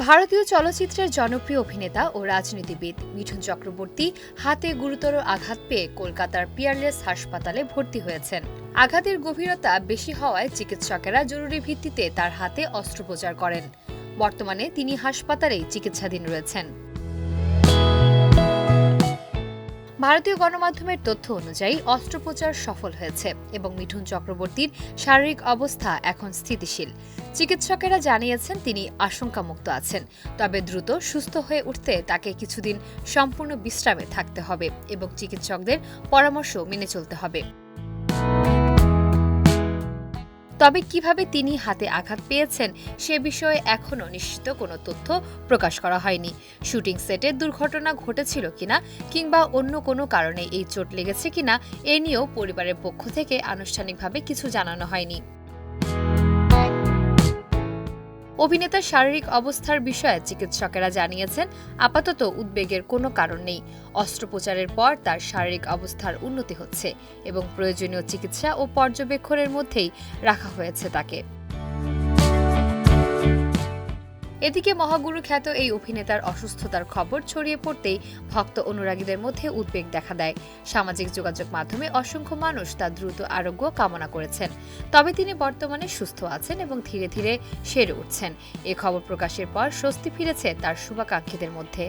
ভারতীয় চলচ্চিত্রের জনপ্রিয় অভিনেতা ও রাজনীতিবিদ মিঠুন চক্রবর্তী হাতে গুরুতর আঘাত পেয়ে কলকাতার পিয়ারলেস হাসপাতালে ভর্তি হয়েছেন। আঘাতের গভীরতা বেশি হওয়ায় চিকিৎসকেরা জরুরি ভিত্তিতে তার হাতে অস্ত্রোপচার করেন। বর্তমানে তিনি হাসপাতালেই চিকিৎসাধীন রয়েছেন। ভারতীয় গণমাধ্যমের তথ্য অনুযায়ী অস্ত্রোপচার সফল হয়েছে এবং মিঠুন চক্রবর্তীর শারীরিক অবস্থা এখন স্থিতিশীল। চিকিৎসকেরা জানিয়েছেন তিনি আশঙ্কামুক্ত আছেন, তবে দ্রুত সুস্থ হয়ে উঠতে তাকে কিছুদিন সম্পূর্ণ বিশ্রামে থাকতে হবে এবং চিকিৎসকদের পরামর্শ মেনে চলতে হবে। তবে কিভাবে তিনি হাতে আঘাত পেয়েছেন সে বিষয়ে এখনও নিশ্চিত কোনো তথ্য প্রকাশ করা হয়নি। শুটিং সেটে দুর্ঘটনা ঘটেছিল কিনা কিংবা অন্য কোনো কারণে এই চোট লেগেছে কিনা এ নিয়েও পরিবারের পক্ষ থেকে আনুষ্ঠানিকভাবে কিছু জানানো হয়নি। অভিনেতার শারীরিক অবস্থার বিষয়ে চিকিৎসকেরা জানিয়েছেন আপাতত উদ্বেগের কোনো কারণ নেই। অস্ত্রোপচারের পর তার শারীরিক অবস্থার উন্নতি হচ্ছে এবং প্রয়োজনীয় চিকিৎসা ও পর্যবেক্ষণের মধ্যেই রাখা হয়েছে তাকে। এদিকে মহাগুরু খ্যাত এই অভিনেতার অসুস্থতার খবর ছড়িয়ে পড়তেই ভক্ত অনুরাগীদের মধ্যে উদ্বেগ দেখা দেয়। সামাজিক যোগাযোগ মাধ্যমে অসংখ্য মানুষ তার দ্রুত আরোগ্য কামনা করেছেন। তবে তিনি বর্তমানে সুস্থ আছেন এবং ধীরে ধীরে সেরে উঠছেন। এ খবর প্রকাশের পর স্বস্তি ফিরেছে তার শুভাকাঙ্ক্ষীদের মধ্যে।